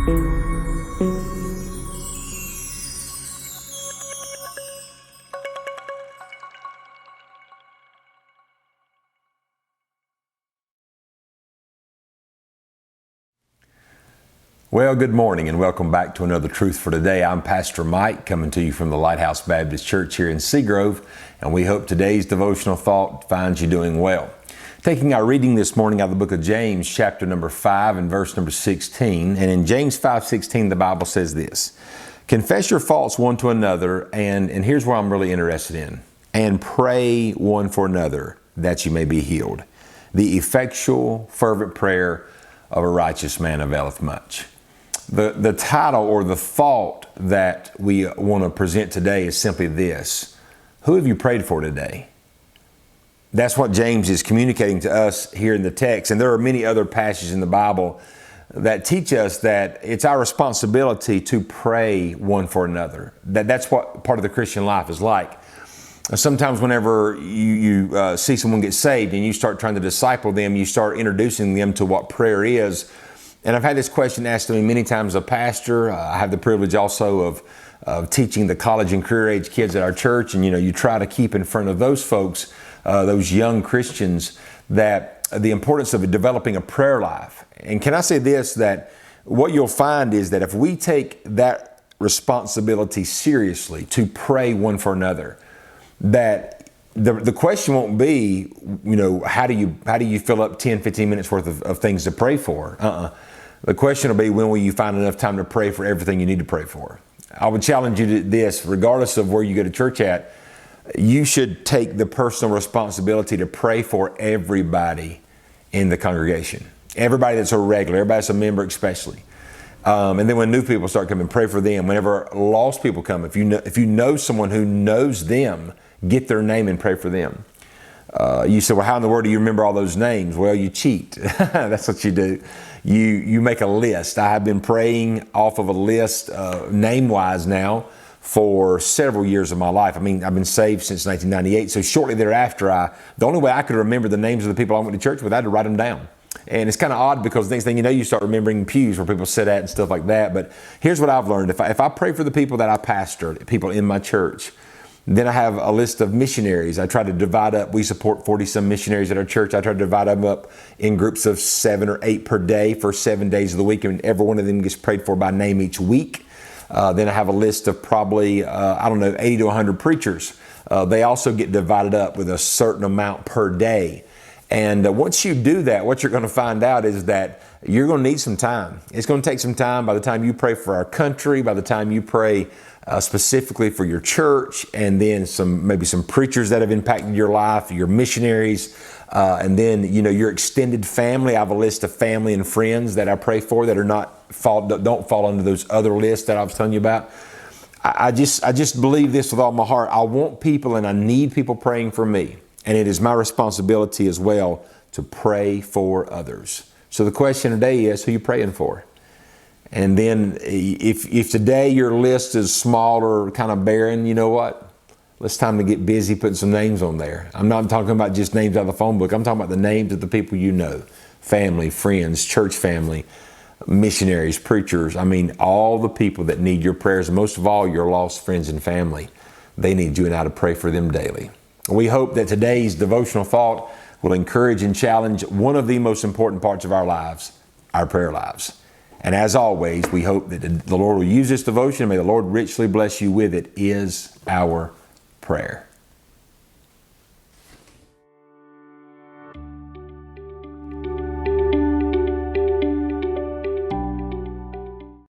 Well, good morning and welcome back to another Truth for Today. I'm Pastor Mike coming to you from the Lighthouse Baptist Church here in Seagrove, and we hope today's devotional thought finds you doing well. Taking our reading this morning out of the book of James, chapter number 5 and verse number 16. And in James 5:16, the Bible says this: confess your faults one to another, and here's where I'm really interested in, and pray one for another that you may be healed. The effectual, fervent prayer of a righteous man availeth much. The title or the thought that we want to present today is simply this: who have you prayed for today? That's what James is communicating to us here in the text. And there are many other passages in the Bible that teach us that it's our responsibility to pray one for another. That's what part of the Christian life is like. Sometimes whenever you see someone get saved and you start trying to disciple them, you start introducing them to what prayer is. And I've had this question asked to me many times as a pastor. I have the privilege also of teaching the college and career age kids at our church. And you try to keep in front of those folks, those young Christians, that the importance of developing a prayer life. And can I say this, that what you'll find is that if we take that responsibility seriously to pray one for another, that the question won't be, how do you fill up 10, 15 minutes worth of things to pray for? The question will be, when will you find enough time to pray for everything you need to pray for? I would challenge you to this: regardless of where you go to church at, you should take the personal responsibility to pray for everybody in the congregation. Everybody that's a regular, everybody that's a member especially. And then when new people start coming, pray for them. Whenever lost people come, if you know someone who knows them, get their name and pray for them. You say, well, how in the world do you remember all those names? Well, you cheat. That's what you do. You make a list. I have been praying off of a list, name-wise now, for several years of my life. I mean, I've been saved since 1998. So shortly thereafter, the only way I could remember the names of the people I went to church with, I had to write them down. And it's kind of odd because the next thing you know, you start remembering pews where people sit at and stuff like that. But here's what I've learned. If I pray for the people that I pastor, people in my church, then I have a list of missionaries. I try to divide up. We support 40-some missionaries at our church. I try to divide them up in groups of 7 or 8 per day for 7 days of the week. And every one of them gets prayed for by name each week. Then I have a list of probably, 80 to 100 preachers. They also get divided up with a certain amount per day. And once you do that, what you're going to find out is that you're going to need some time. It's going to take some time by the time you pray for our country, by the time you pray specifically for your church, and then maybe some preachers that have impacted your life, your missionaries, and then your extended family. I have a list of family and friends that I pray for that don't fall under those other lists that I was telling you about. I just believe this with all my heart. I want people and I need people praying for me. And it is my responsibility as well to pray for others. So the question today is, who are you praying for? And then if today your list is small or kind of barren, you know what? It's time to get busy putting some names on there. I'm not talking about just names out of the phone book. I'm talking about the names of the people you know. Family, friends, church family, missionaries, preachers. I mean, all the people that need your prayers, and most of all, your lost friends and family. They need you and I to pray for them daily. We hope that today's devotional thought will encourage and challenge one of the most important parts of our lives, our prayer lives. And as always, we hope that the Lord will use this devotion, and may the Lord richly bless you with it, is our prayer.